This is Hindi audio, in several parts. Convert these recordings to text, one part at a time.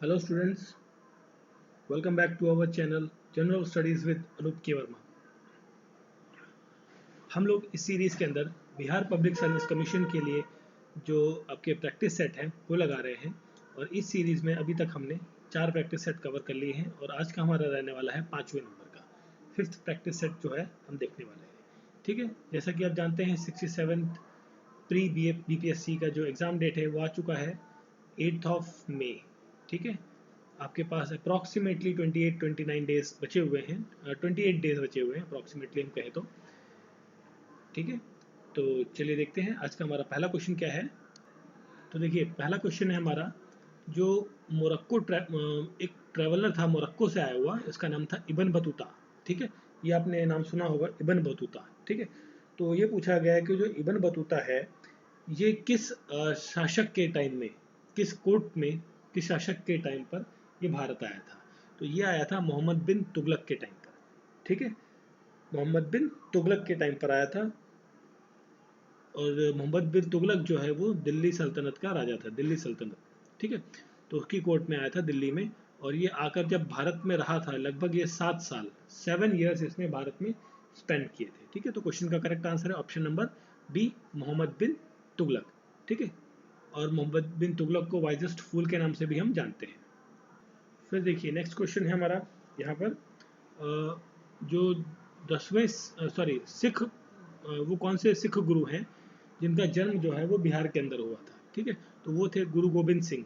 Hello students, welcome back to our channel General Studies with Anoop के वर्मा। हम लोग इस सीरीज़ के अंदर बिहार पब्लिक सर्विस कमीशन के लिए जो आपके प्रैक्टिस सेट हैं वो लगा रहे हैं और इस सीरीज़ में अभी तक हमने 4 प्रैक्टिस सेट कवर कर लिए हैं और आज का हमारा रहने वाला है 5वें नंबर का 5th प्रैक्टिस सेट जो है हम देखने वाले हैं। ठीक है, जैसा कि आप जानते हैं 67th प्री BPSC का जो एग्ज़ाम डेट है वो आ चुका है 8 मई। ठीक है, आपके पास अप्रॉक्सीमेटली 28-29 डेज बचे हुए हैं, 28 डेज बचे हुए हैं अप्रॉक्सीमेटली हम कहें तो। ठीक है, तो चलिए देखते हैं आज का हमारा पहला क्वेश्चन क्या है। तो देखिए पहला क्वेश्चन है हमारा, जो मोरक्को एक ट्रैवलर था मोरक्को से आया हुआ, इसका नाम था इब्न बतूता। ठीक है, ये आपने नाम सुना होगा इब्न बतूता। ठीक है, तो ये पूछा गया है कि जो इब्न बतूता है ये किस शासक के टाइम में, किस कोर्ट में, किस शासक के टाइम पर ये भारत आया था। तो ये आया था मोहम्मद बिन तुगलक के टाइम पर। ठीक है, मोहम्मद बिन तुगलक के टाइम पर आया था और मोहम्मद बिन तुगलक जो है वो दिल्ली सल्तनत का राजा था, दिल्ली सल्तनत। ठीक है, तो उसकी कोर्ट में आया था दिल्ली में और ये आकर जब भारत में रहा था लगभग ये 7 साल 7 ईयर्स इसने भारत में स्पेंड किए थे। ठीक है, तो क्वेश्चन का करेक्ट आंसर है ऑप्शन नंबर बी, मोहम्मद बिन तुगलक। ठीक है, और मोहम्मद बिन तुगलक को वाइजेस्ट फूल के नाम से भी हम जानते हैं। फिर देखिए नेक्स्ट क्वेश्चन है हमारा यहाँ पर, जो 10वें सिख, वो कौन से सिख गुरु हैं जिनका जन्म जो है वो बिहार के अंदर हुआ था। ठीक है, तो वो थे गुरु गोबिंद सिंह।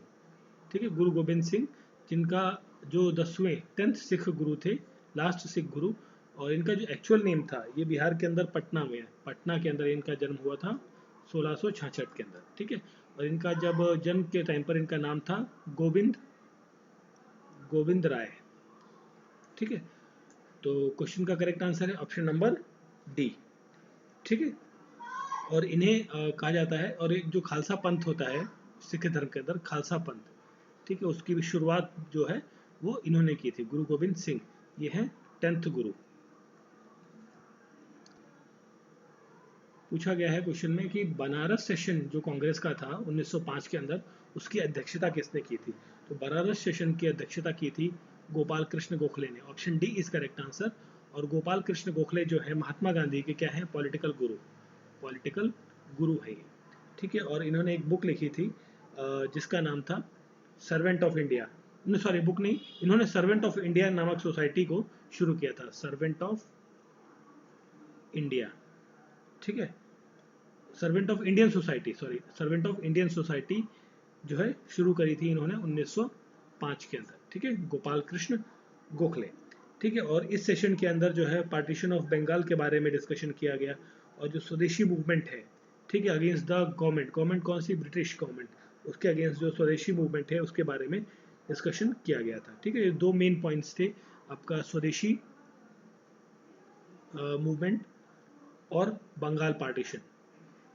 ठीक है, गुरु गोबिंद सिंह, जिनका जो 10th सिख गुरु थे, लास्ट सिख गुरु, और इनका जो एक्चुअल नेम था ये बिहार के अंदर पटना में है, पटना के अंदर इनका जन्म हुआ था 1666 के अंदर। ठीक है, और इनका जब जन्म के टाइम पर इनका नाम था गोविंद राय। ठीक है, तो क्वेश्चन का करेक्ट आंसर है ऑप्शन नंबर डी। ठीक है, और इन्हें कहा जाता है, और एक जो खालसा पंथ होता है सिख धर्म के अंदर, खालसा पंथ, ठीक है, उसकी भी शुरुआत जो है वो इन्होंने की थी, गुरु गोबिंद सिंह। ये है 10th गुरु। पूछा गया है क्वेश्चन में कि बनारस सेशन जो कांग्रेस का था 1905 के अंदर, उसकी अध्यक्षता किसने की थी। तो बनारस सेशन की अध्यक्षता की थी गोपाल कृष्ण गोखले ने। Option D is correct answer. और गोपाल कृष्ण गोखले जो है महात्मा गांधी के क्या है, पॉलिटिकल गुरु, पॉलिटिकल गुरु है ये। ठीक है, और इन्होंने एक बुक लिखी थी जिसका नाम था servant of India. Sorry, book नहीं, इन्होंने सर्वेंट ऑफ इंडिया नामक सोसाइटी को शुरू किया था, सर्वेंट ऑफ इंडिया। ठीक है, servant of Indian society, sorry, servant of Indian society जो है शुरू करी थी इन्होंने 1905 के अंदर। ठीक है, गोपाल कृष्ण गोखले। ठीक है, और इस सेशन के अंदर जो है पार्टीशन ऑफ बंगाल के बारे में डिस्कशन किया गया और जो स्वदेशी मूवमेंट है, ठीक है, अगेंस्ट द गवर्नमेंट, गवर्नमेंट कौन सी, ब्रिटिश गवर्नमेंट, उसके अगेंस्ट जो स्वदेशी मूवमेंट है उसके बारे में डिस्कशन किया गया था। ठीक है, ये 2 मेन पॉइंट्स थे आपका, स्वदेशी मूवमेंट और बंगाल पार्टीशन।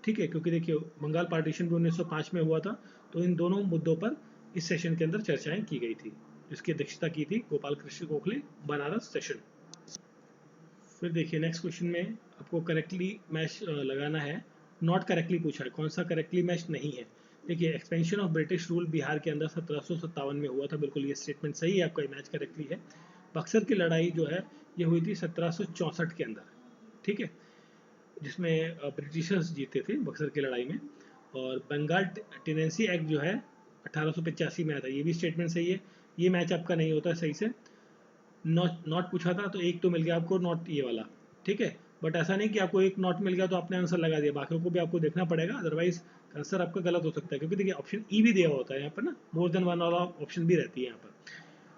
ठीक है, क्योंकि देखिए बंगाल पार्टीशन भी 1905 में हुआ था, तो इन दोनों मुद्दों पर इस सेशन के अंदर चर्चाएं की गई थी, जिसकी अध्यक्षता की थी गोपाल कृष्ण गोखले, बनारस सेशन। फिर देखिए नेक्स्ट क्वेश्चन में आपको करेक्टली मैच लगाना है, नॉट करेक्टली पूछा है, कौन सा करेक्टली मैच नहीं है। देखिए expansion of British rule Bihar के अंदर 1757 में हुआ था, बिल्कुल ये स्टेटमेंट सही है आपका, मैच करेक्टली है। बक्सर की लड़ाई जो है ये हुई थी 1764 के अंदर। ठीक है, जिसमें ब्रिटिशर्स जीते थे बक्सर की लड़ाई में। और बंगाल टेनेंसी एक्ट जो है 1885 में आया था, ये भी स्टेटमेंट सही है। ये मैच आपका नहीं होता सही से, नॉट पूछा था तो एक तो मिल गया आपको, नॉट ये वाला। ठीक है, बट ऐसा नहीं कि आपको एक नॉट मिल गया तो आपने आंसर लगा दिया, बाकियों को भी आपको देखना पड़ेगा, अदरवाइज आंसर आपका गलत हो सकता है। क्योंकि देखिए ऑप्शन ई भी दिया होता है यहाँ पर ना, मोर देन वन वाला ऑप्शन भी रहती है यहाँ पर।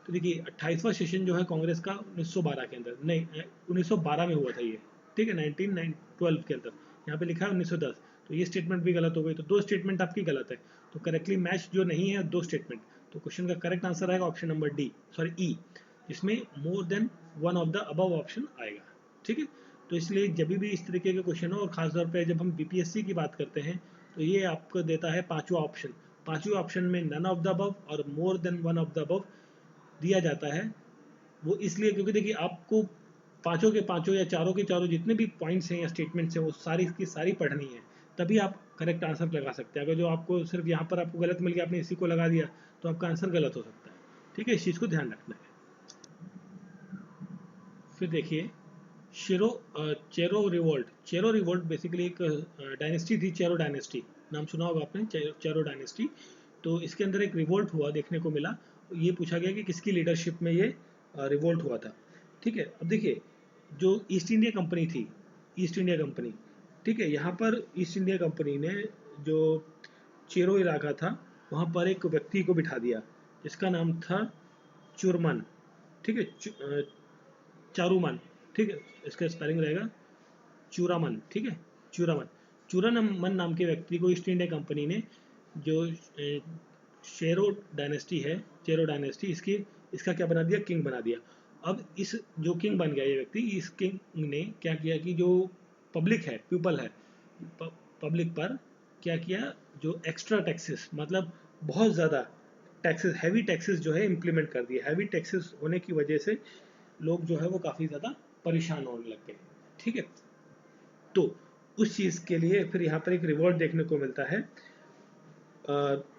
तो देखिए 28वां सेशन जो है कांग्रेस का 1912 के अंदर, नहीं 1912 में हुआ था ये। ठीक है, 1912 के अंदर, यहाँ पे लिखा है 1910, तो ये स्टेटमेंट भी गलत हो गई, तो 2 स्टेटमेंट आपकी गलत है। तो करेक्टली मैच जो नहीं है 2 स्टेटमेंट, तो क्वेश्चन का करेक्ट आंसर आएगा ऑप्शन नंबर डी, सॉरी ई, जिसमें more than one of the above option आएगा। ठीक है, तो इसलिए जब भी इस तरीके के क्वेश्चन हो, और खासतौर पर जब हम बीपीएससी की बात करते हैं, तो ये आपको देता है 5वां ऑप्शन, 5वें ऑप्शन में नन ऑफ द अबव और more than one of the above दिया जाता है। वो इसलिए क्योंकि देखिए आपको पांचों के पांचों या चारों के चारों जितने भी पॉइंट्स हैं या स्टेटमेंट्स हैं वो सारी की सारी पढ़नी है, तभी आप करेक्ट आंसर लगा सकते हैं। अगर जो आपको सिर्फ यहाँ पर आपको गलत मिल गया, आपने इसी को लगा दिया, तो आपका आंसर गलत हो सकता है। ठीक है, इस चीज़ को ध्यान रखना है। फिर देखिए चेरो रिवोल्ट बेसिकली एक डायनेस्टी थी, चेरो डायनेस्टी, नाम सुना होगा आपने, चेरो डायनेस्टी। तो इसके अंदर एक रिवोल्ट हुआ देखने को मिला। ये पूछा गया कि किसकी लीडरशिप में ये रिवोल्ट हुआ था। ठीक है, अब देखिए जो ईस्ट इंडिया कंपनी थी, ईस्ट इंडिया कंपनी, ठीक है, यहाँ पर ईस्ट इंडिया कंपनी ने जो चेरो इलाका था वहाँ पर एक व्यक्ति को बिठा दिया जिसका नाम था चुरमन। ठीक है, चारूमन। ठीक है, इसका स्पेलिंग रहेगा चूरामन। ठीक है, चूरामन, चूरामन नाम के व्यक्ति को ईस्ट इंडिया कंपनी ने जो शेरो डायनेस्टी है, चेरो डायनेस्टी, इसका क्या बना दिया, किंग बना दिया। अब इस जो किंग बन गया ये व्यक्ति, इस किंग ने क्या किया कि जो पब्लिक है, पीपल है, पब्लिक पर क्या किया, जो एक्स्ट्रा टैक्सेस, मतलब बहुत ज़्यादा टैक्सेस, हैवी टैक्सेस जो है इम्प्लीमेंट कर दिए। हैवी टैक्सेस होने की वजह से लोग जो है वो काफ़ी ज़्यादा परेशान होने लग गए। ठीक है, तो उस चीज़ के लिए फिर यहाँ पर एक रिवॉल्ट देखने को मिलता है।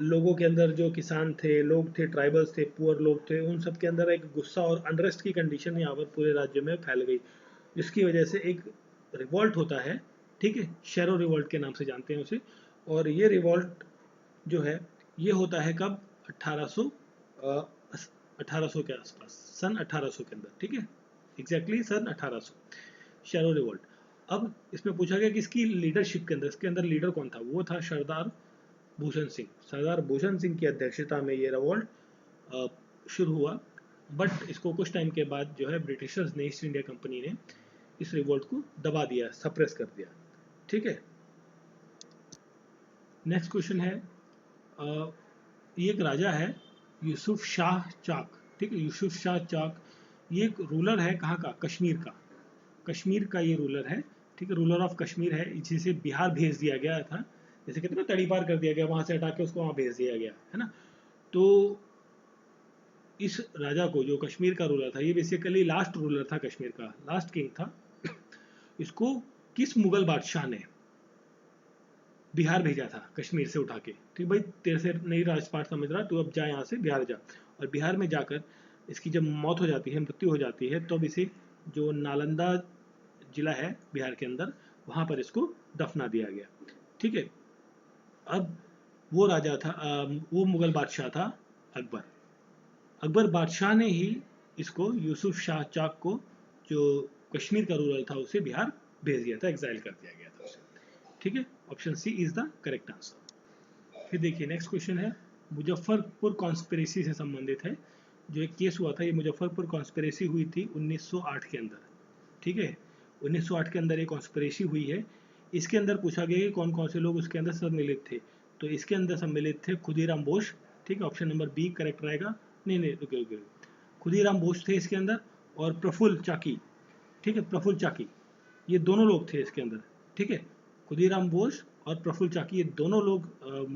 लोगों के अंदर, जो किसान थे, लोग थे, ट्राइबल्स थे, पुअर लोग थे, उन सब के अंदर एक गुस्सा और अनरेस्ट की कंडीशन यहाँ पर पूरे राज्य में फैल गई, जिसकी वजह से एक रिवॉल्ट होता है। ठीक है, शेरो रिवॉल्ट के नाम से जानते हैं उसे। और ये रिवॉल्ट जो है ये होता है कब, 1800 1800 के आसपास, सन 1800 के अंदर। ठीक है, एग्जैक्टली सन 1800, शेरो रिवॉल्ट। अब इसमें पूछा गया कि इसकी लीडरशिप के अंदर, इसके अंदर लीडर कौन था, वो था सरदार भूषण सिंह। सरदार भूषण सिंह की अध्यक्षता में ये रिवॉल्ट शुरू हुआ। बट इसको कुछ टाइम के बाद जो है ब्रिटिशर्स ने, ईस्ट इंडिया कंपनी ने इस रिवॉल्ट को दबा दिया, सप्रेस कर दिया। ठीक है, नेक्स्ट क्वेश्चन है, ये एक राजा है यूसुफ शाह चाक। ठीक है, यूसुफ शाह चाक ये एक रूलर है, कहाँ का, कश्मीर का, कश्मीर का ये रूलर है। ठीक है, रूलर ऑफ कश्मीर है, जिसे बिहार भेज दिया गया था। जैसे कहते हैं ना, तड़ी पार कर दिया गया, वहां से हटा के उसको वहां भेज दिया गया है ना। तो इस राजा को, जो कश्मीर का रूलर था, ये बेसिकली लास्ट रूलर था कश्मीर का, लास्ट किंग था। इसको किस मुगल बादशाह ने बिहार भेजा था कश्मीर से उठा के, ठीक भाई, तेरे से नहीं राजपाट समझ रहा, तू अब जा यहाँ से बिहार जा। और बिहार में जाकर इसकी जब मौत हो जाती है, मृत्यु हो जाती है, तब इसे जो नालंदा जिला है बिहार के अंदर, वहाँ पर इसको दफना दिया गया। ठीक है, अब वो राजा था, वो मुगल बादशाह था अकबर। अकबर बादशाह ने ही इसको, यूसुफ शाह चाक को, जो कश्मीर का रूलर था, उसे बिहार भेज दिया था, एग्जाइल कर दिया गया था उसे। ठीक है, option C is the correct answer. फिर देखिए नेक्स्ट क्वेश्चन है, मुजफ्फरपुर कॉन्स्पिरेसी से संबंधित है। जो एक केस हुआ था, ये मुजफ्फरपुर कॉन्स्पिरेसी हुई थी 1908 के अंदर। ठीक है, 1908 के अंदर एक कॉन्स्पिरेसी हुई है। इसके अंदर पूछा गया कि कौन कौन से लोग उसके अंदर सम्मिलित थे। तो इसके अंदर सम्मिलित थे खुदीराम बोस। ठीक है, ऑप्शन नंबर बी करेक्ट रहेगा। नहीं नहीं, रुके रुके, खुदीराम बोस थे इसके अंदर, और प्रफुल्ल चाकी। ठीक है, प्रफुल्ल चाकी, ये दोनों लोग थे इसके अंदर। ठीक है, खुदीराम बोस और प्रफुल्ल चाकी, ये दोनों लोग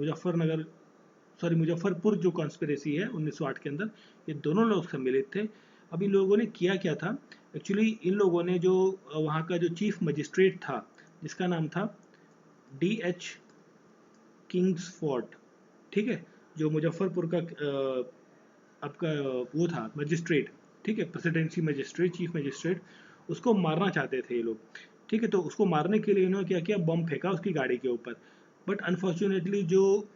मुजफ्फरपुर जो कॉन्स्पिरेसी है 1908 के अंदर, ये दोनों लोग सम्मिलित थे। अब इन लोगों ने किया क्या था, एक्चुअली इन लोगों ने जो वहाँ का जो चीफ मजिस्ट्रेट था, जिसका नाम था D.H. किंग्सफोर्ड। ठीक है, जो मुजफ्फरपुर का आपका वो था मजिस्ट्रेट। ठीक है, प्रेसिडेंसी मजिस्ट्रेट, चीफ मजिस्ट्रेट, उसको मारना चाहते थे ये लोग। ठीक है, तो उसको मारने के लिए इन्होंने क्या किया, बम फेंका उसकी गाड़ी के ऊपर। बट अनफॉर्चुनेटली जो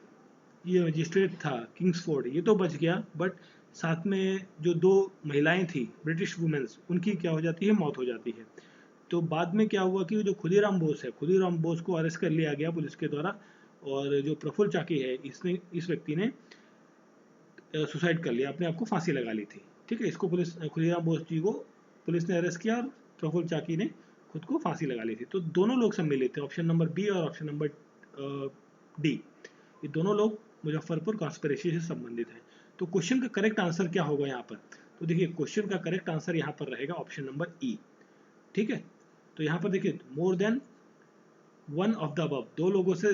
ये मजिस्ट्रेट था किंग्सफोर्ड, ये तो बच गया, बट साथ में जो दो महिलाएं थी, ब्रिटिश वुमेन्स, उनकी क्या हो जाती है, मौत हो जाती है। तो बाद में क्या हुआ कि जो खुदीराम बोस है, खुदीराम बोस को अरेस्ट कर लिया गया पुलिस के द्वारा। और जो प्रफुल्ल चाकी है, इस व्यक्ति ने सुसाइड कर लिया, अपने आप को फांसी लगा ली थी। ठीक है, इसको खुदीराम बोस जी को पुलिस ने अरेस्ट किया, और प्रफुल्ल चाकी ने खुद को फांसी लगा ली थी। तो दोनों लोग सम्मिलित थे, ऑप्शन नंबर बी और ऑप्शन नंबर डी, ये दोनों लोग मुजफ्फरपुर कॉन्स्पिरेसी से संबंधित हैं। तो क्वेश्चन का करेक्ट आंसर क्या होगा यहाँ पर, तो देखिए क्वेश्चन का करेक्ट आंसर यहाँ पर रहेगा ऑप्शन नंबर ई। ठीक है, तो यहाँ पर देखिए more than one of the above, दो लोगों से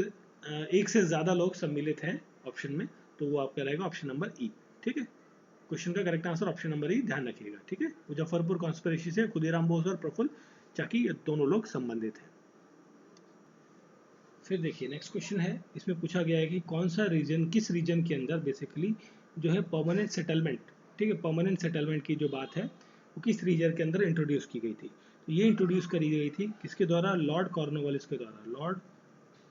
एक से ज्यादा लोग सम्मिलित हैं ऑप्शन में, तो वो आपका रहेगा ऑप्शन नंबर ई। ठीक है, क्वेश्चन का करेक्ट आंसर ऑप्शन नंबर ई, ध्यान रखिएगा। ठीक है, मुजफ्फरपुर कॉन्स्पिरेसी से खुदीराम बोस और प्रफुल्ल चाकी, ये दोनों लोग संबंधित हैं। फिर देखिए नेक्स्ट क्वेश्चन है, इसमें पूछा गया है कि कौन सा रीजन, किस रीजन के अंदर बेसिकली जो है परमानेंट सेटलमेंट, ठीक है, परमानेंट सेटलमेंट की जो बात है वो किस रीजन के अंदर इंट्रोड्यूस की गई थी? तो ये इंट्रोड्यूस करी गई थी किसके द्वारा? लॉर्ड कॉर्नवालिस के द्वारा, लॉर्ड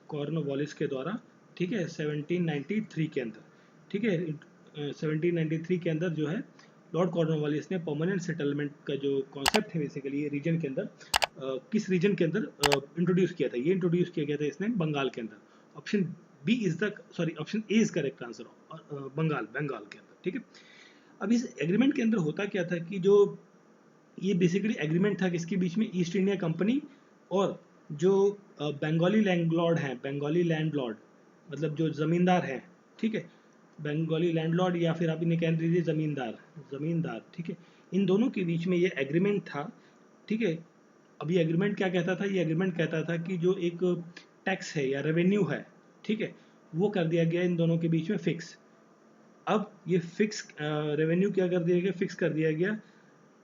कॉर्नवालिस के द्वारा, ठीक है, 1793 के अंदर, ठीक है। 1793 के अंदर जो है लॉर्ड कॉर्नवालिस ने परमानेंट सेटलमेंट का जो कॉन्सेप्ट है बेसिकली रीजन के अंदर, किस रीजन के अंदर इंट्रोड्यूस किया था? ये इंट्रोड्यूस किया गया था इसने बंगाल के अंदर। Option B is the sorry option A is correct answer, Bengal के अंदर, ठीक है। अब इस एग्रीमेंट के अंदर होता क्या था कि जो ये बेसिकली एग्रीमेंट था किसके बीच में? ईस्ट इंडिया कंपनी और जो बंगाली लैंडलॉर्ड हैं, बंगाली लैंडलॉर्ड मतलब जो ज़मींदार हैं, ठीक है, बंगाली लैंडलॉर्ड या फिर आप इन्हें कह दीजिए ज़मींदार, ठीक है, इन दोनों के बीच में ये एग्रीमेंट था, ठीक है। अब ये एग्रीमेंट क्या कहता था? ये एग्रीमेंट कहता था कि जो एक टैक्स है या रेवेन्यू है, ठीक है, वो कर दिया गया इन दोनों के बीच में फिक्स। अब ये फिक्स रेवेन्यू क्या कर दिया गया? फिक्स कर दिया गया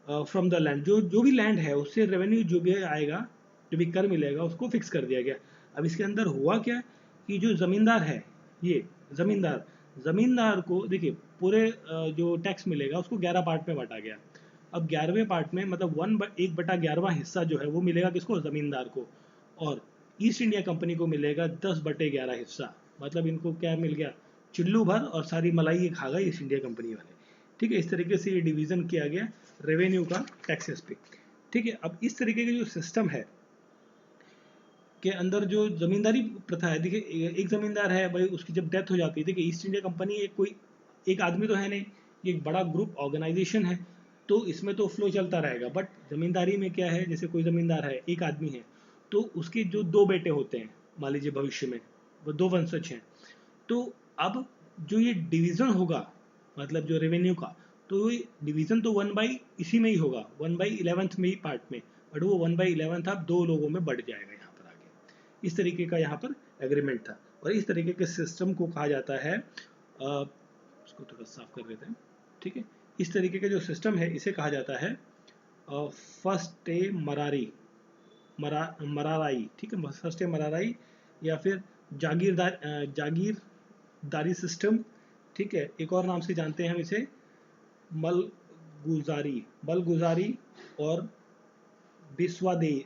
फ्रॉम द लैंड, जो भी लैंड है उससे रेवेन्यू जो भी आएगा, जो भी कर मिलेगा उसको फिक्स कर दिया गया। अब इसके अंदर हुआ क्या कि जो ज़मींदार है, ये ज़मींदार को देखिए पूरे जो टैक्स मिलेगा उसको 11 पार्ट में बांटा गया। अब 11वें पार्ट में मतलब 1/11वां हिस्सा जो है वो मिलेगा किसको? ज़मींदार को। और ईस्ट इंडिया कंपनी को मिलेगा 10/11 हिस्सा। मतलब इनको क्या मिल गया? चिल्लू भर और सारी मलाई ये खा गए ईस्ट इंडिया कंपनी वाले, ठीक है। इस तरीके से ये डिवीज़न किया गया रेवेन्यू का टैक्सेस पे, ठीक है। अब इस तरीके का जो सिस्टम है के अंदर जो जमींदारी प्रथा है, देखिए एक जमींदार है भाई, उसकी जब डेथ हो जाती है, देखिए ईस्ट इंडिया कंपनी एक आदमी तो है नहीं, ये एक बड़ा ग्रुप ऑर्गेनाइजेशन है, तो इसमें तो फ्लो चलता रहेगा। बट जमींदारी में क्या है, जैसे कोई जमींदार है, एक आदमी है, तो उसके जो 2 बेटे होते हैं, मान लीजिए भविष्य में वो 2 वंशज हैं, तो अब जो ये डिवीजन होगा मतलब जो रेवेन्यू का, तो ये डिवीजन तो 1/, इसी में ही होगा 1/11 में ही पार्ट में, बट वो 1/11 अब 2 लोगों में बढ़ जाएगा यहाँ पर आगे। इस तरीके का यहाँ पर एग्रीमेंट था और इस तरीके के सिस्टम को कहा जाता है, उसको थोड़ा साफ कर देते हैं, ठीक है। इस तरीके का जो सिस्टम है इसे कहा जाता है फर्स्ट ए मराराई, ठीक है, फर्स्ट ए मराराई या फिर जागीरदारी सिस्टम, ठीक है। एक और नाम से जानते हैं हम इसे बलगुजारी और बिस्वादरी,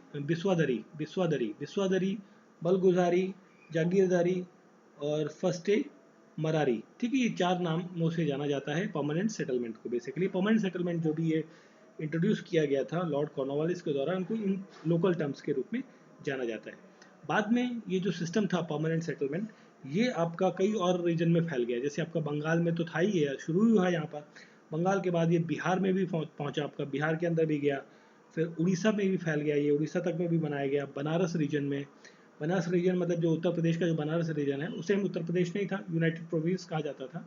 बलगुजारी, जागीरदारी और फर्स्ट ए मरारी, ठीक है। ये 4 नामों से जाना जाता है परमानेंट सेटलमेंट को। बेसिकली परमानेंट सेटलमेंट जो भी ये इंट्रोड्यूस किया गया था लॉर्ड कॉर्नवालिस के द्वारा, उनको इन लोकल टर्म्स के रूप में जाना जाता है। बाद में ये जो सिस्टम था परमानेंट सेटलमेंट, ये आपका कई और रीजन में फैल गया। जैसे आपका बंगाल में तो था ही है, शुरू ही हुआ यहाँ पर, बंगाल के बाद ये बिहार में भी पहुँचा, आपका बिहार के अंदर भी गया, फिर उड़ीसा में भी फैल गया, ये उड़ीसा तक में भी बनाया गया। बनारस रीजन में, बनारस रीजन मतलब जो उत्तर प्रदेश का जो बनारस रीजन है, उसे उत्तर प्रदेश नहीं था, यूनाइटेड प्रोविंस कहा जाता था।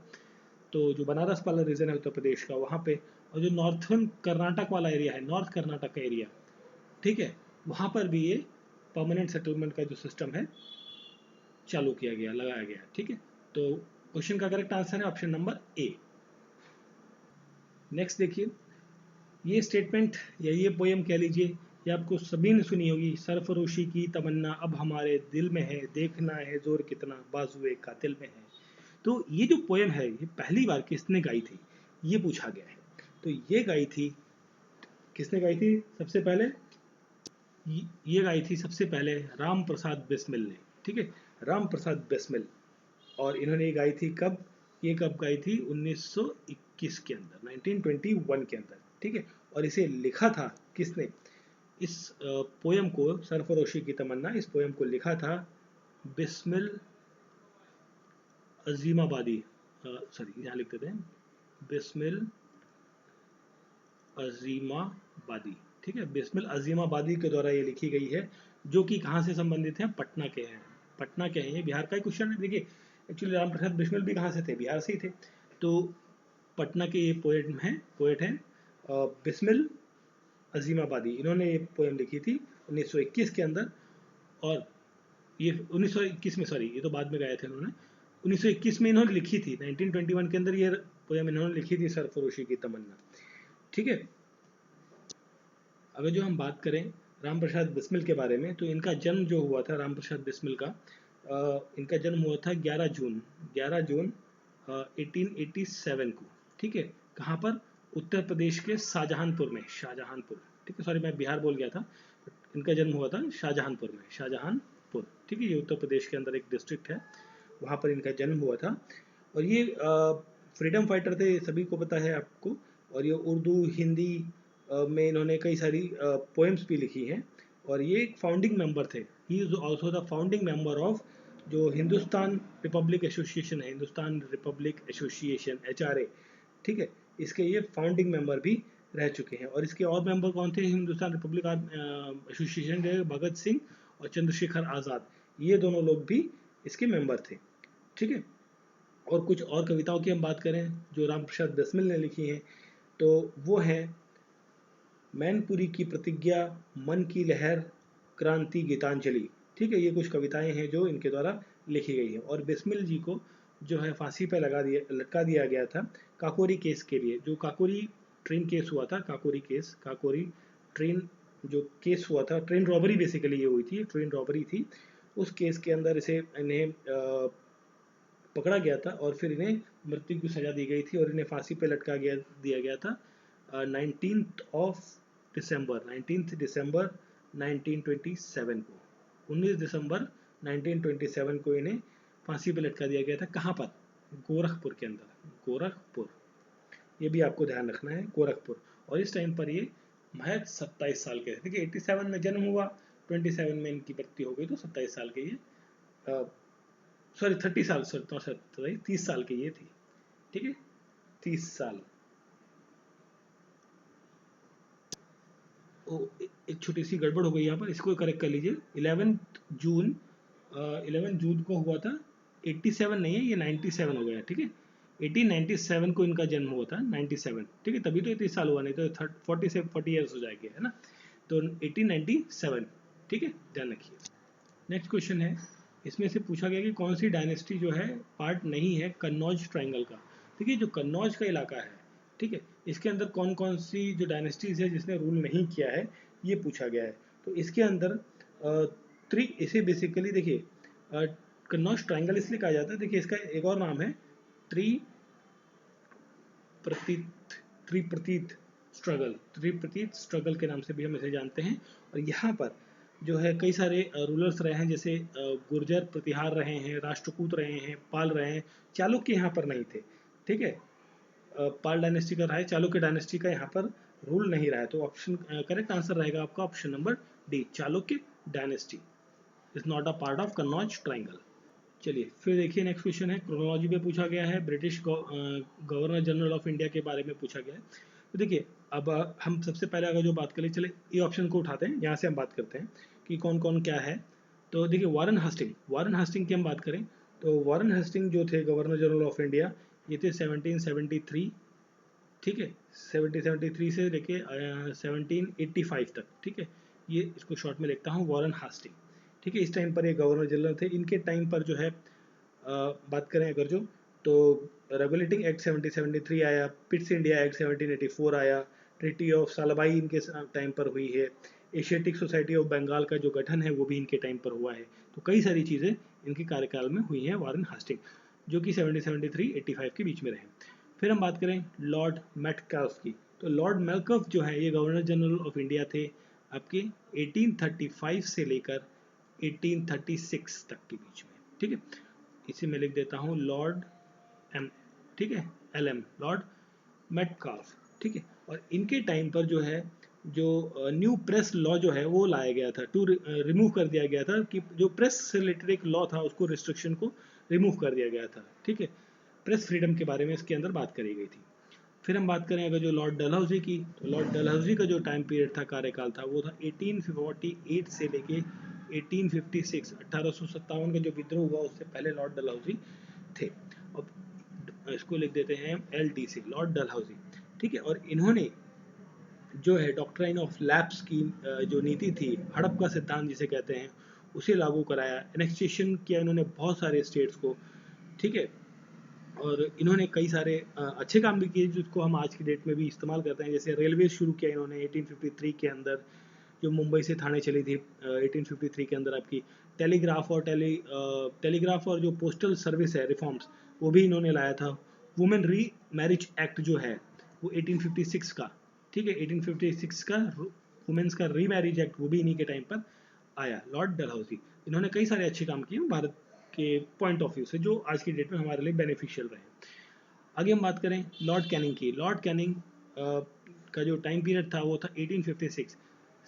तो जो बनारस वाला रीजन है उत्तर प्रदेश का, वहाँ पे, और जो नॉर्थन कर्नाटक वाला एरिया है, नॉर्थ कर्नाटक का एरिया, ठीक है, वहाँ पर भी ये परमानेंट सेटलमेंट का जो सिस्टम है चालू किया गया, लगाया गया, ठीक है। तो क्वेश्चन का करेक्ट आंसर है ऑप्शन नंबर ए। नेक्स्ट देखिए, ये स्टेटमेंट या ये पोएम कह लीजिए, ये आपको सभी ने सुनी होगी। सरफरोशी की तमन्ना अब हमारे दिल में है, देखना है जोर कितना बाजुए कातिल में है। तो ये जो पोएम है ये पहली बार किसने गाई थी, ये पूछा गया है। तो ये गाई थी, किसने गाई थी सबसे पहले? ये गाई थी सबसे पहले राम प्रसाद बिस्मिल ने, ठीक है, राम प्रसाद बिस्मिल। और इन्होंने ये गाई थी कब? ये कब गाई थी? 1921 के अंदर, 1921 के अंदर, ठीक है। और इसे लिखा था किसने? इस पोयम को, सरफरोशी की तमन्ना, इस पोयम को लिखा था बिस्मिल अजीमाबादी, सॉरी यहाँ लिख देते हैं, बिस्मिल अजीमाबादी, ठीक है, बिस्मिल अजीमाबादी के द्वारा ये लिखी गई है, जो कि कहाँ से संबंधित है? पटना के हैं, पटना के हैं। ये बिहार का ही क्वेश्चन है। देखिए एक्चुअली राम प्रसाद बिस्मिल भी कहाँ से थे? बिहार से ही थे। तो पटना के ये पोएट हैं बिस्मिल अजीमाबादी। इन्होंने ये पोएम लिखी थी 1921 के अंदर, और ये 1921 में, सॉरी ये तो बाद में गाए थे इन्होंने, 1921 में इन्होंने लिखी थी, 1921 के अंदर ये पोएम इन्होंने लिखी थी, सरफरोशी की तमन्ना, ठीक है। अगर जो हम बात करें राम प्रसाद बिस्मिल के बारे में, तो इनका जन्म जो हुआ था राम प्रसाद बिस्मिल का, इनका जन्म हुआ था 11 जून 1887 को, ठीक है। कहाँ पर? उत्तर प्रदेश के शाहजहानपुर में, शाहजहानपुर, ठीक है, सॉरी मैं बिहार बोल गया था, इनका जन्म हुआ था शाहजहानपुर में, शाहजहानपुर, ठीक है, ये उत्तर प्रदेश के अंदर एक डिस्ट्रिक्ट है, वहाँ पर इनका जन्म हुआ था। और ये फ्रीडम फाइटर थे, सभी को पता है आपको, और ये उर्दू हिंदी में इन्होंने कई सारी पोएम्स भी लिखी हैं, और ये एक फाउंडिंग मेंबर थे। He is also the founding member of जो हिंदुस्तान रिपब्लिक एसोसिएशन है, हिंदुस्तान रिपब्लिक एसोसिएशन HRA, ठीक है, इसके ये फाउंडिंग मेंबर भी रह चुके हैं। और इसके और मेंबर कौन थे हिंदुस्तान रिपब्लिक एसोसिएशन के? भगत सिंह और चंद्रशेखर आज़ाद, ये दोनों लोग भी इसके मेंबर थे, ठीक है। और कुछ और कविताओं की हम बात करें जो राम प्रसाद बिस्मिल ने लिखी हैं, तो वो है मैनपुरी की प्रतिज्ञा, मन की लहर, क्रांति गीतांजलि, ठीक है, ये कुछ कविताएं हैं जो इनके द्वारा लिखी गई है। और बिस्मिल जी को जो है फांसी पर लटका दिया गया था काकोरी केस के लिए, जो काकोरी ट्रेन केस हुआ था, काकोरी केस, काकोरी ट्रेन जो केस हुआ था, ट्रेन रॉबरी बेसिकली ये हुई थी, ट्रेन रॉबरी थी, उस केस के अंदर इन्हें पकड़ा गया था और फिर इन्हें मृत्यु की सजा दी गई थी और इन्हें फांसी पे दिया गया था 19 दिसंबर 1927 को, 19 दिसंबर 1927 को इन्हें फांसी पे लटका दिया गया था। कहाँ पर? गोरखपुर के अंदर, गोरखपुर, ये भी आपको ध्यान रखना है, गोरखपुर। और इस टाइम पर ये महज 27 साल के थे। देखिए 87 में जन्म हुआ, 27 में इनकी मृत्यु हो गई, तो 27 साल के ये, सॉरी 30 साल, सॉरी 30 साल की ये थी, ठीक है, 30 साल। एक छोटी सी गड़बड़ हो गई यहाँ पर, इसको करेक्ट कर लीजिए। 11 जून को हुआ था, 87 नहीं है ये, 97 हो गया, ठीक है, 1897 को इनका जन्म हुआ था, 97, ठीक है, तभी तो 30 साल हुआ, नहीं तो 40 ईयर्स हो जाएंगे, है ना, तो 1897, ठीक है, ध्यान रखिए। नेक्स्ट क्वेश्चन है, इसमें से पूछा गया कि कौन सी डायनेस्टी जो है पार्ट नहीं है कन्नौज ट्रायंगल का। देखिए जो कन्नौज का इलाका है, ठीक है, इसके अंदर कौन कौन सी जो डायनेस्टीज है जिसने रूल नहीं किया है, ये पूछा गया है। तो इसके अंदर इसे बेसिकली देखिए कन्नौज ट्रायंगल इसलिए कहा जाता है, देखिए इसका एक और नाम है त्रिप्रतीत स्ट्रगल के नाम से भी हम इसे जानते हैं। और यहाँ पर जो है कई सारे रूलर्स रहे हैं, जैसे गुर्जर प्रतिहार रहे हैं, राष्ट्रकूट रहे हैं, पाल रहे हैं, चालुक्य यहाँ पर नहीं थे, ठीक है, पाल डायनेस्टी का रहा है, चालुक्य डायनेस्टी का यहाँ पर रूल नहीं रहा है। तो ऑप्शन करेक्ट आंसर रहेगा आपका option number D, Chalukya dynasty is not a part of Kannauj triangle. चलिए फिर देखिए नेक्स्ट क्वेश्चन है, क्रोनोलॉजी पे पूछा गया है, British governor general of India के बारे में पूछा गया है। तो देखिए अब हम सबसे पहले अगर जो बात करें, चले ये ऑप्शन को उठाते हैं, यहाँ से हम बात करते हैं कि कौन कौन क्या है। तो देखिए वारन हास्टिंग की हम बात करें तो वारन हास्टिंग जो थे गवर्नर जनरल ऑफ इंडिया, ये थे 1773, ठीक है, 1773 से लेके 1785 तक, ठीक है, ये इसको शॉर्ट में लिखता हूँ वारन हास्टिंग, ठीक है, इस टाइम पर ये गवर्नर जनरल थे। इनके टाइम पर जो है बात करें अगर जो, तो रेगुलेटिंग एक्ट 1773 आया, पिट्स इंडिया एक्ट 1784 आया, ट्रीटी ऑफ सालाबाई इनके टाइम पर हुई है, एशियाटिक सोसाइटी ऑफ बंगाल का जो गठन है वो भी इनके टाइम पर हुआ है। तो कई सारी चीज़ें इनके कार्यकाल में हुई हैं वारन हास्टिंग, जो कि 1773-85 के बीच में रहे। फिर हम बात करें लॉर्ड मेटकाल्फ की, तो लॉर्ड मेटकाल्फ जो है ये गवर्नर जनरल ऑफ इंडिया थे आपके 1835 से लेकर 1836 तक के बीच में, ठीक है, इसे मैं लिख देता हूँ लॉर्ड एम, ठीक है, LM, लॉर्ड मेटकाल्फ, ठीक है। और इनके टाइम पर जो है जो न्यू प्रेस लॉ जो है वो लाया गया था, रिमूव कर दिया गया था, कि जो प्रेस से रिलेटेड एक लॉ था उसको रिस्ट्रिक्शन को रिमूव कर दिया गया था, ठीक है, प्रेस फ्रीडम के बारे में इसके अंदर बात करी गई थी। फिर हम बात करें अगर जो लॉर्ड डलहौजी की, तो लॉर्ड डलहौजी का जो टाइम पीरियड था, कार्यकाल था, वो था 1848 से लेके 1856, 1857 का जो विद्रोह हुआ उससे पहले लॉर्ड डलहौजी थे। अब इसको लिख देते हैं LD से, लॉर्ड डलहौजी, ठीक है। और इन्होंने जो है डॉक्ट्राइन ऑफ लैप्स की जो नीति थी, हड़प का सिद्धांत जिसे कहते हैं, उसे लागू कराया, एनेक्सेशन किया इन्होंने बहुत सारे स्टेट्स को, ठीक है। और इन्होंने कई सारे अच्छे काम भी किए जिसको हम आज की डेट में भी इस्तेमाल करते हैं, जैसे रेलवे शुरू किया इन्होंने 1853 के अंदर, जो मुंबई से थाने चली थी 1853 के अंदर आपकी, टेलीग्राफ और जो पोस्टल सर्विस है रिफॉर्म्स, वो भी इन्होंने लाया था। वुमेन री मैरिज एक्ट जो है वो 1856 का, ठीक है, 1856 का वुमेन्स का रीमैरिज एक्ट, वो भी इन्हीं के टाइम पर आया, लॉर्ड डलहौजी। इन्होंने कई सारे अच्छे काम किए भारत के पॉइंट ऑफ व्यू से, जो आज की डेट में हमारे लिए बेनिफिशियल रहे। आगे हम बात करें लॉर्ड कैनिंग की। लॉर्ड कैनिंग का जो टाइम पीरियड था वो था 1856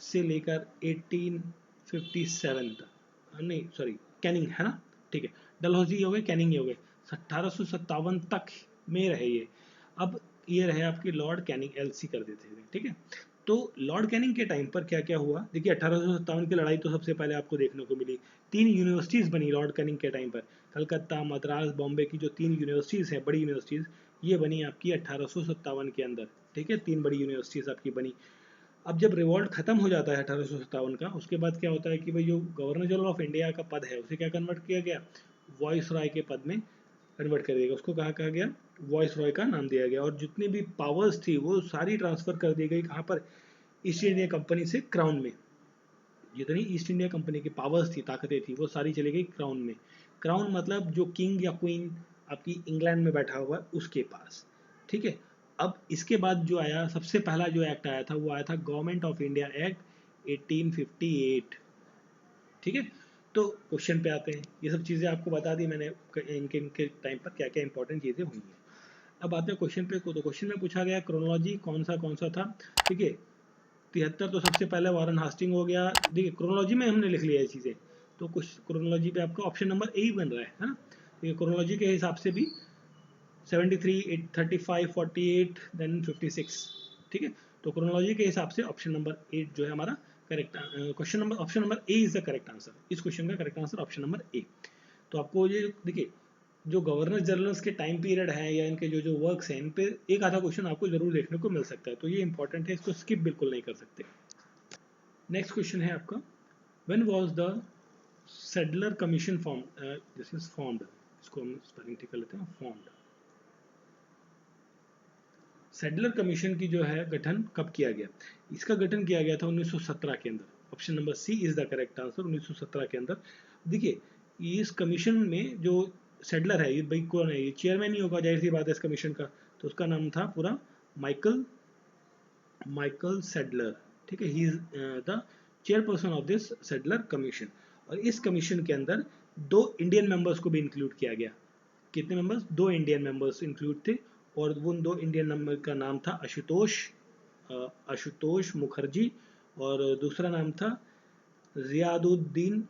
से लेकर 1857 तक, नहीं सॉरी कैनिंग है ना, ठीक है, डलहौजी हो गए, कैनिंग ही हो गए, 1857 तक में रहे ये। अब ये रहे आपके लॉर्ड कैनिंग, एलसी कर देते हैं, ठीक है। तो लॉर्ड कैनिंग के टाइम पर क्या क्या हुआ, देखिए 1857 की लड़ाई तो सबसे पहले आपको देखने को मिली। 3 यूनिवर्सिटीज़ बनी लॉर्ड कैनिंग के टाइम पर, कलकत्ता, मद्रास, बॉम्बे की जो 3 यूनिवर्सिटीज़ हैं, बड़ी यूनिवर्सिटीज़, ये बनी आपकी 1857 के अंदर, ठीक है, 3 बड़ी यूनिवर्सिटीज़ आपकी बनी। अब जब रिवॉल्ट खत्म हो जाता है 1857 का, उसके बाद क्या होता है कि भाई जो गवर्नर जनरल ऑफ इंडिया का पद है उसे क्या कन्वर्ट किया गया, वॉइस रॉय के पद में कन्वर्ट कर दिया गया, उसको कहा गया, वॉइस रॉय का नाम दिया गया, और जितनी भी पावर्स थी वो सारी ट्रांसफर कर दी गई कहाँ पर, ईस्ट इंडिया कंपनी से क्राउन में। जितनी ईस्ट इंडिया कंपनी की पावर्स थी, ताकतें थी, वो सारी चली गई क्राउन में। क्राउन मतलब जो किंग या क्वीन आपकी इंग्लैंड में बैठा हुआ है उसके पास, ठीक है। अब इसके बाद जो आया, सबसे पहला जो एक्ट आया था वो आया था गवर्नमेंट ऑफ इंडिया एक्ट 1858, ठीक है। तो क्वेश्चन पे आते हैं, ये सब चीज़ें आपको बता दी मैंने, इनके टाइम पर क्या क्या इंपॉर्टेंट चीज़ें हुई हैं। अब आते हैं क्वेश्चन पे। तो क्वेश्चन में पूछा गया क्रोनोलॉजी कौन सा था, ठीक है। 73 तो सबसे पहले वारन हास्टिंग हो गया, देखिए क्रोनोलॉजी में हमने लिख लिया ये चीज़ें, तो कुछ क्रोनोलॉजी पे आपका ऑप्शन नंबर ए ही बन रहा है ना। देखिए क्रोनोलॉजी के हिसाब से भी 73, 35, 48 देन 56, ठीक है। तो क्रोनोलॉजी के हिसाब से ऑप्शन नंबर 8 जो है हमारा correct question number, option number A is the correct answer. इस क्वेश्चन का correct answer option number A. तो आपको ये देखिए, जो गवर्नर जनरल्स के टाइम पीरियड है या इनके जो जो वर्क्स हैं, इन पे एक आधा क्वेश्चन आपको जरूर देखने को मिल सकता है, तो ये इंपॉर्टेंट है, इसको स्किप बिल्कुल नहीं कर सकते। नेक्स्ट क्वेश्चन है आपका, when was the Sedler commission form, this is formed, इसको हम स्पेलिंग ठीक कर लेते हैं, फॉर्म्ड। सेडलर कमीशन की जो है गठन कब किया गया, इसका गठन किया गया था 1917 के अंदर, option number C is the correct answer, 1917 के अंदर। देखिए इस कमीशन में जो सेडलर है, ये भाई कौन है, ये चेयरमैन ही होगा, जाहिर सी बात है इस कमीशन का, तो उसका नाम था पूरा माइकल सेडलर, ठीक है, he is the chairperson of this Sedler commission. और इस कमीशन के अंदर 2 इंडियन मेंबर्स को भी इंक्लूड किया गया। कितने मेंबर्स, 2 इंडियन मेंबर्स इंक्लूड थे, और उन 2 इंडियन मेंबर का नाम था आशुतोष मुखर्जी, और दूसरा नाम था जियाउद्दीन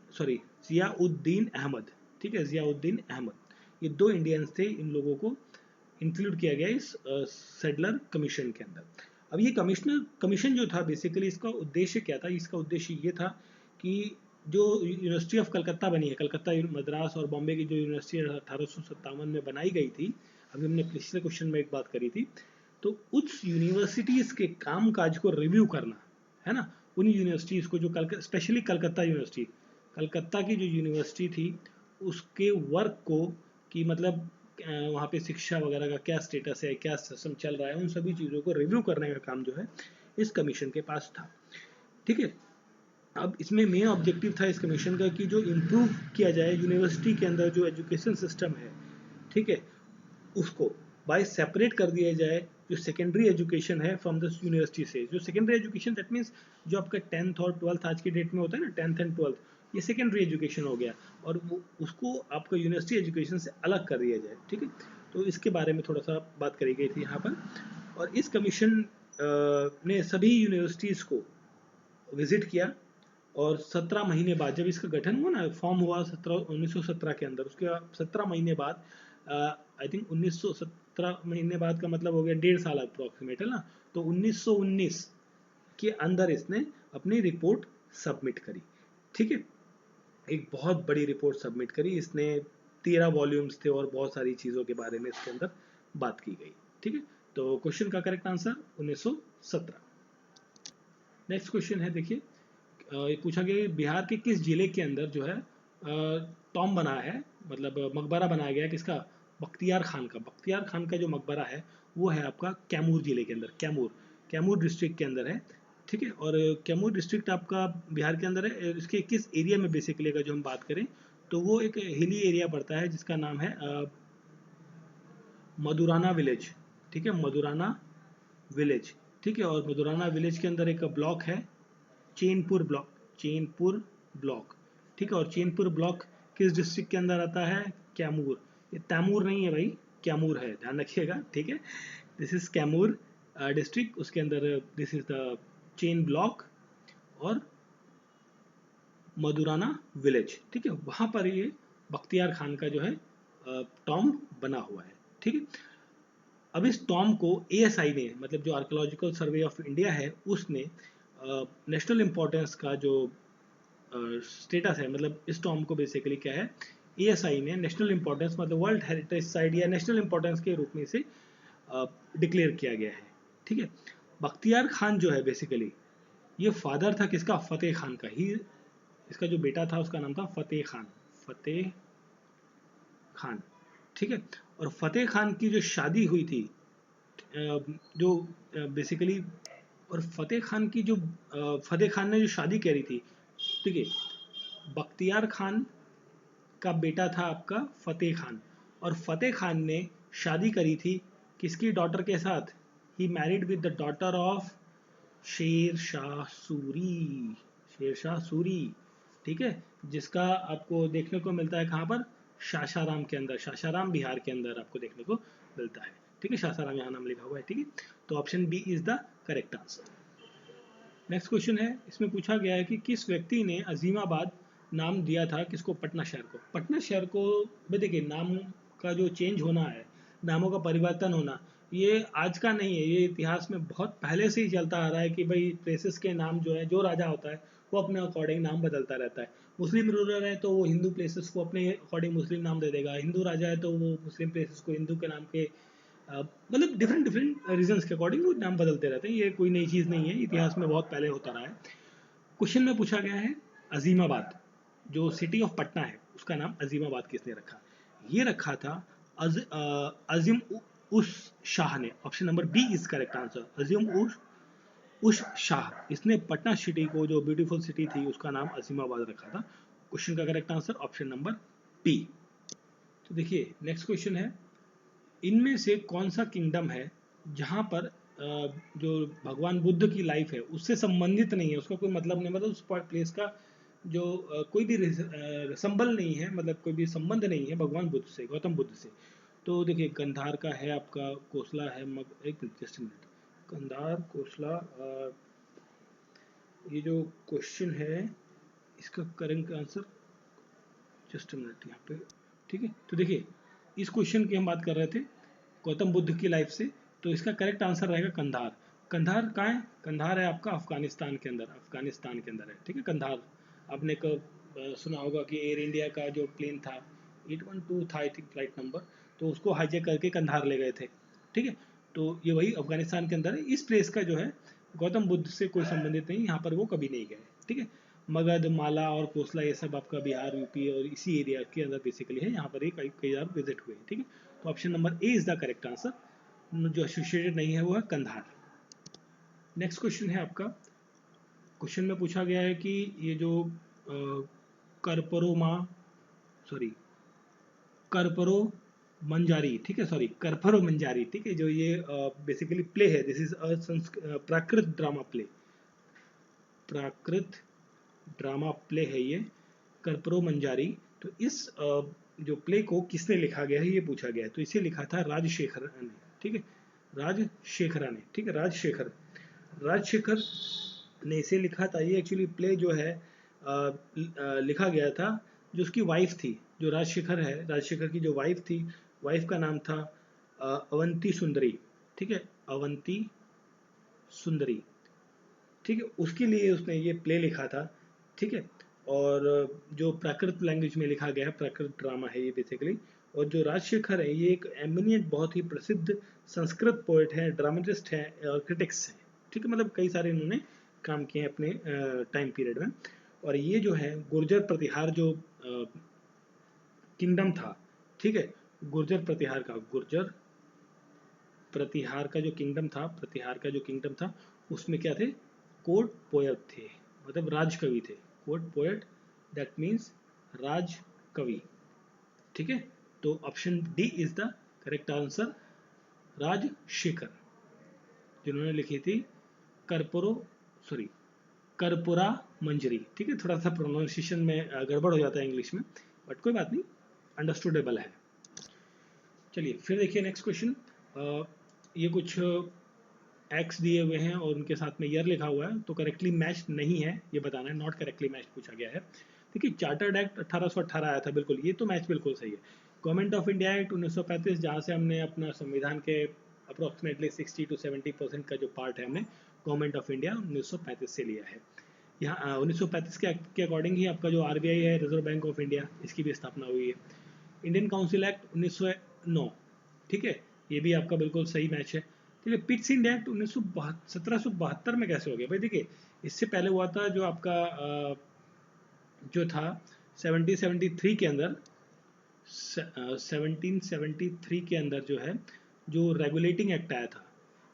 अहमद, ठीक है, जियाउद्दीन अहमद। ये 2 इंडियंस थे, इन लोगों को इंक्लूड किया गया इस सेडलर कमीशन के अंदर। अब ये कमीशन जो था, बेसिकली इसका उद्देश्य क्या था, इसका उद्देश्य ये था कि जो यूनिवर्सिटी ऑफ कलकत्ता बनी है, कलकत्ता, मद्रास और बॉम्बे की जो यूनिवर्सिटी 1857 में बनाई गई थी, अभी हमने पिछले क्वेश्चन में एक बात करी थी, तो उस यूनिवर्सिटीज के काम काज को रिव्यू करना है ना, उन यूनिवर्सिटीज को जो स्पेशली कलकत्ता यूनिवर्सिटी, कलकत्ता की जो यूनिवर्सिटी थी उसके वर्क को, कि मतलब वहाँ पे शिक्षा वगैरह का क्या स्टेटस है, क्या सिस्टम चल रहा है, उन सभी चीज़ों को रिव्यू करने का काम जो है इस कमीशन के पास था, ठीक है। अब इसमें मेन ऑब्जेक्टिव था इस कमीशन का कि जो इम्प्रूव किया जाए यूनिवर्सिटी के अंदर जो एजुकेशन सिस्टम है, ठीक है, उसको बाय सेपरेट कर दिया जाए जो सेकेंडरी एजुकेशन है फ्रॉम द यूनिवर्सिटी से। जो सेकेंडरी एजुकेशन दैट मीन्स जो आपका 10th और 12th आज की डेट में होता है ना, 10th एंड 12th, ये सेकेंडरी एजुकेशन हो गया, और वो उसको आपको यूनिवर्सिटी एजुकेशन से अलग कर दिया जाए, ठीक है। तो इसके बारे में थोड़ा सा बात करी गई थी यहाँ पर, और इस कमीशन ने सभी यूनिवर्सिटीज़ को विजिट किया, और 17 महीने बाद जब इसका गठन हुआ ना, फॉर्म हुआ 1917 के अंदर, उसके 17 महीने बाद, आई थिंक 1917 महीने बाद का मतलब हो गया 1.5 साल अप्रोक्सीमेट, है ना। तो 1919 के अंदर इसने अपनी रिपोर्ट सबमिट करी, ठीक है, एक बहुत बड़ी रिपोर्ट सबमिट करी इसने, 13 वॉल्यूम्स थे, और बहुत सारी चीज़ों के बारे में इसके अंदर बात की गई, ठीक है। तो क्वेश्चन का करेक्ट आंसर 1917। नेक्स्ट क्वेश्चन है, देखिए पूछा गया बिहार के किस जिले के अंदर जो है टॉम बना है, मतलब मकबरा बनाया गया किसका, बख्तियार खान का। बख्तियार खान का जो मकबरा है वो है आपका कैमूर जिले के अंदर, कैमूर डिस्ट्रिक्ट के अंदर है, ठीक है। और कैमूर डिस्ट्रिक्ट आपका बिहार के अंदर है। इसके किस एरिया में बेसिकली अगर जो हम बात करें तो वो एक हिली एरिया पड़ता है जिसका नाम है मधुराना विलेज, ठीक है, मधुराना विलेज, ठीक है। और मधुराना विलेज के अंदर एक ब्लॉक है चैनपुर ब्लॉक, चैनपुर ब्लॉक, ठीक है। और चैनपुर ब्लॉक किस डिस्ट्रिक्ट के अंदर आता है? कैमूर। ये तैमूर नहीं है भाई, कैमूर है, ध्यान रखिएगा, ठीक है। दिस इज कैमूर डिस्ट्रिक्ट, उसके अंदर this is the chain block और मधुराना विलेज, ठीक है। वहां पर ये बख्तियार खान का जो है टॉम बना हुआ है, ठीक है। अब इस टॉम को एएसआई ने, मतलब जो आर्कोलॉजिकल सर्वे ऑफ इंडिया है, उसने नेशनल इंपॉर्टेंस का जो स्टेटस है, मतलब इस टॉम को बेसिकली क्या है, एएसआई ने नेशनल इंपॉर्टेंस, मतलब वर्ल्ड हेरिटेज साइट या नेशनल इंपॉर्टेंस के रूप में इसे डिक्लेयर किया गया है, ठीक है। बख्तियार खान जो है बेसिकली ये फादर था किसका? फतेह खान का ही। इसका जो बेटा था उसका नाम था फतेह खान, फतेह खान, ठीक है। और फतेह खान की जो शादी हुई थी, जो बेसिकली, और फतेह खान की जो फतेह खान ने जो शादी करी थी, ठीक है, बख्तियार खान का बेटा था आपका फतेह खान, और फतेह खान ने शादी करी थी किसकी डॉटर के साथ? He married with the daughter of Sher Shah Suri, शेर शाह सूरी, ठीक है। जिसका आपको देखने को मिलता है कहाँ पर? सासाराम के अंदर, सासाराम बिहार के अंदर आपको देखने को मिलता है, ठीक है। सासाराम यहाँ नाम लिखा हुआ है, ठीक है। तो option B is the correct answer. Next question है, इसमें पूछा गया है कि किस व्यक्ति ने अजीमाबाद नाम दिया था किसको? पटना शहर को। पटना शहर को भाई देखिए, नाम का जो चेंज होना है, नामों का परिवर्तन होना, ये आज का नहीं है, ये इतिहास में बहुत पहले से ही चलता आ रहा है कि भाई प्लेसेस के नाम जो है, जो राजा होता है वो अपने अकॉर्डिंग नाम बदलता रहता है। मुस्लिम रूलर है तो वो हिंदू प्लेसेस को अपने अकॉर्डिंग मुस्लिम नाम दे देगा, हिंदू राजा है तो वो मुस्लिम प्लेसेस को हिंदू के नाम के मतलब डिफरेंट डिफरेंट रीजंस के अकॉर्डिंग वो नाम बदलते रहते हैं। ये कोई नई चीज़ नहीं है, इतिहास में बहुत पहले होता रहा है। क्वेश्चन में पूछा गया है अजीमाबाद, जो सिटी ऑफ पटना है उसका नाम अजीमाबाद किसने रखा? ये रखा था अजीम उस शाह ने। Option number B is correct answer, Azim us Shah, इसने पटना सिटी को, जो ब्यूटीफुल सिटी थी, उसका नाम अजीमाबाद रखा था। क्वेश्चन का correct answer option number B. तो देखिए नेक्स्ट क्वेश्चन है, इनमें से कौन सा किंगडम है जहां पर जो भगवान बुद्ध की लाइफ है उससे संबंधित नहीं है, उसका कोई मतलब नहीं, मतलब उस प्लेस का जो कोई भी संबल नहीं है, मतलब कोई भी संबंध नहीं है भगवान बुद्ध से, गौतम बुद्ध से। तो देखिए गंधार का है आपका, कोसला है, एक मिनट, जस्ट मिनट, गंधार, कोसला, ये जो क्वेश्चन है इसका करेक्ट आंसर, जस्ट मिनट यहाँ पे, ठीक है। तो देखिए इस क्वेश्चन की हम बात कर रहे थे गौतम बुद्ध की लाइफ से, तो इसका करेक्ट आंसर रहेगा कंधार। कंधार कहाँ है? कंधार है आपका अफगानिस्तान के अंदर, अफगानिस्तान के अंदर है, ठीक है कंधार। आपने सुना होगा कि एयर इंडिया का जो प्लेन था 812 था आई थिंक फ्लाइट नंबर, तो उसको हाईजैक करके कंधार ले गए थे, ठीक है। तो ये वही अफगानिस्तान के अंदर है। इस प्लेस का जो है गौतम बुद्ध से कोई संबंधित नहीं, यहाँ पर वो कभी नहीं गए, ठीक है। मगध, माला और कोसला ये सब आपका बिहार, यूपी और इसी एरिया के अंदर बेसिकली है, यहाँ पर ये कई कई बार विजिट हुए, ठीक है। तो option number A is the correct answer, जो एसोसिएटेड नहीं है वो है कंधार। नेक्स्ट क्वेश्चन है आपका, क्वेश्चन में पूछा गया है कि ये जो करपरोमा, सॉरी करपरो मंजारी, ठीक है, सॉरी करपरो मंजारी, ठीक है, जो ये बेसिकली प्ले है, this is Prakrit drama play, Prakrit drama play है ये करपरो मंजारी। तो इस जो प्ले को किसने लिखा गया है ये पूछा गया है, तो इसे लिखा था राजशेखर ने, ठीक है, राजशेखरा ने, ठीक है, राजशेखर ने इसे लिखा था। ये एक्चुअली प्ले जो है लिखा गया था, जो उसकी वाइफ थी, जो राजशेखर है, राजशेखर की जो वाइफ थी, वाइफ का नाम था अवंती सुंदरी, ठीक है, अवंती सुंदरी, ठीक है, उसके लिए उसने ये प्ले लिखा था, ठीक है। और जो प्राकृत लैंग्वेज में लिखा गया है, प्राकृत ड्रामा है ये बेसिकली। और जो राजशेखर है ये एक एमिनियंट, बहुत ही प्रसिद्ध संस्कृत पोएट है, ड्रामेटिस्ट है और क्रिटिक्स है, ठीक है, मतलब कई सारे इन्होंने काम किए हैं अपने टाइम पीरियड में। और ये जो है गुर्जर प्रतिहार जो किंगडम था, ठीक है, गुर्जर प्रतिहार का जो किंगडम था, प्रतिहार का जो किंगडम था, उसमें क्या थे? कोर्ट पोएट थे, मतलब राजकवि थे, कोर्ट पोएट, दैट मीन्स राजकवि, ठीक है। तो option D is the correct answer, Rajashekhar. जिन्होंने लिखी थी कर्पूरा मंजरी। ठीक है, थोड़ा सा प्रोनाउंसिएशन में गड़बड़ हो जाता है इंग्लिश में, बट कोई बात नहीं, अंडरस्टूडेबल है। चलिए फिर देखिए नेक्स्ट क्वेश्चन। ये कुछ एक्स दिए हुए हैं और उनके साथ में ईयर लिखा हुआ है, तो करेक्टली मैच नहीं है ये बताना है, नॉट करेक्टली मैच पूछा गया है। देखिए चार्टर्ड एक्ट 1818 आया था, बिल्कुल ये तो मैच बिल्कुल सही है। गवर्नमेंट ऑफ इंडिया एक्ट 1935, जहाँ से हमने अपना संविधान के अप्रोक्सीमेटली 60 to 70% का जो पार्ट है हमने गवर्नमेंट ऑफ इंडिया 1935 से लिया है। यहाँ 1935 के अकॉर्डिंग ही आपका जो आरबीआई है, रिजर्व बैंक ऑफ इंडिया, इसकी भी स्थापना हुई है। इंडियन काउंसिल एक्ट 1909, ठीक है, ये भी आपका बिल्कुल सही मैच है। ठीक है, पिट्स इंडिया एक्ट 1772 में कैसे हो गया भाई? देखिए इससे पहले हुआ था जो आपका जो था 1773 के अंदर, 1773 के अंदर जो है जो रेगुलेटिंग एक्ट आया था,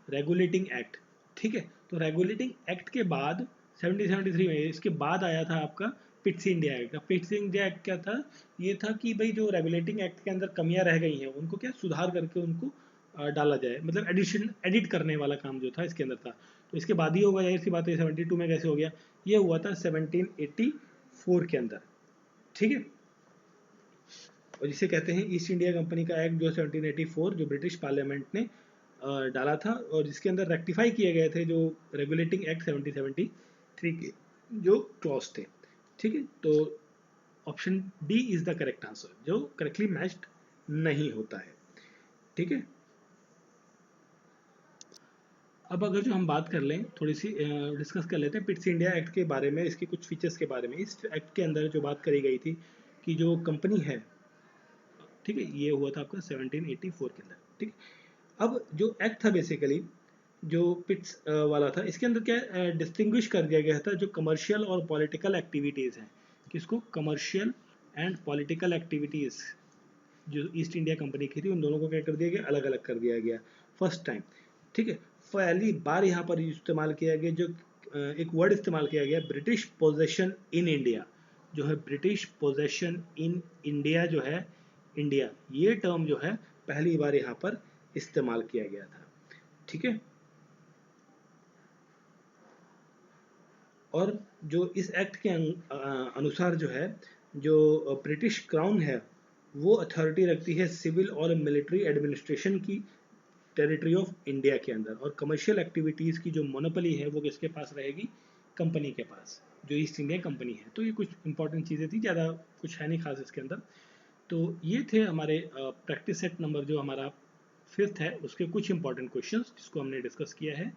रेगुलेटिंग एक्ट, ठीक है, तो रेगुलेटिंग एक्ट के बाद 1773 में इसके बाद आया था आपका Pitt's India act. Pitt's India act क्या था? ये था कि भाई जो रेगुलेटिंग एक्ट के अंदर कमियां रह गई हैं उनको क्या सुधार करके उनको डाला जाए, मतलब एडिट करने वाला काम जो था इसके अंदर था। तो इसके बाद ही होगा, जाहिर सी बात है। 72 में कैसे हो गया? ये हुआ था 1784 के अंदर, ठीक है, और जिसे कहते हैं ईस्ट इंडिया कंपनी का एक्ट, जो 1784 जो ब्रिटिश पार्लियामेंट ने डाला था, और जिसके अंदर रेक्टिफाई किए गए थे जो रेगुलेटिंग एक्ट 1773 के जो क्लॉज थे। ठीक है, तो option D is the correct answer, जो करेक्टली मैच्ड नहीं होता है। ठीक है, अब अगर जो हम बात कर लें, थोड़ी सी डिस्कस कर लेते हैं पिट्स इंडिया एक्ट के बारे में, इसके कुछ फीचर्स के बारे में। इस एक्ट के अंदर जो बात करी गई थी कि जो कंपनी है, ठीक है, ये हुआ था आपका 1784 के अंदर। ठीक, अब जो एक्ट था बेसिकली जो पिट्स वाला था, इसके अंदर क्या डिस्टिंग्विश कर दिया गया था जो कमर्शियल और पॉलिटिकल एक्टिविटीज़ हैं। किसको? कमर्शियल एंड पॉलिटिकल एक्टिविटीज़ जो ईस्ट इंडिया कंपनी की थी, उन दोनों को क्या कर दिया गया? अलग अलग कर दिया गया फर्स्ट टाइम। ठीक है, पहली बार यहाँ पर इस्तेमाल किया गया जो एक वर्ड इस्तेमाल किया गया, ब्रिटिश पोजेशन इन इंडिया, जो है ब्रिटिश पोजेशन इन इंडिया, जो है इंडिया, ये टर्म जो है पहली बार यहाँ पर इस्तेमाल किया गया था। ठीक है, और जो इस एक्ट के अनुसार जो है जो ब्रिटिश क्राउन है वो अथॉरिटी रखती है सिविल और मिलिट्री एडमिनिस्ट्रेशन की टेरिटरी ऑफ इंडिया के अंदर, और कमर्शियल एक्टिविटीज़ की जो मोनोपोली है वो किसके पास रहेगी? कंपनी के पास, जो ईस्ट इंडिया कंपनी है। तो ये कुछ इंपॉर्टेंट चीज़ें थी, ज़्यादा कुछ है नहीं खास इसके अंदर। तो ये थे हमारे प्रैक्टिस सेट नंबर जो हमारा 5th है, उसके कुछ इंपॉर्टेंट क्वेश्चंस जिसको हमने डिस्कस किया है।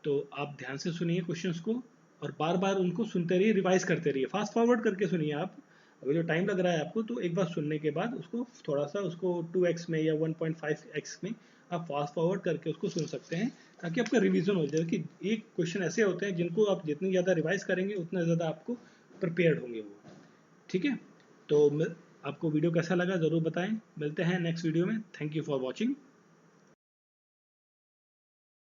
तो आप ध्यान से सुनिए क्वेश्चंस को, और बार बार उनको सुनते रहिए, रिवाइज करते रहिए, फास्ट फॉरवर्ड करके सुनिए आप। अगर जो टाइम लग रहा है आपको, तो एक बार सुनने के बाद उसको थोड़ा सा उसको 2x में या 1.5x में आप फास्ट फॉरवर्ड करके उसको सुन सकते हैं, ताकि आपका रिवीजन हो जाए। कि एक क्वेश्चन ऐसे होते हैं जिनको आप जितनी ज़्यादा रिवाइज करेंगे उतना ज़्यादा आपको प्रिपेयर्ड होंगे वो। ठीक है, तो आपको वीडियो कैसा लगा ज़रूर बताएं। मिलते हैं नेक्स्ट वीडियो में। Thank you for watching.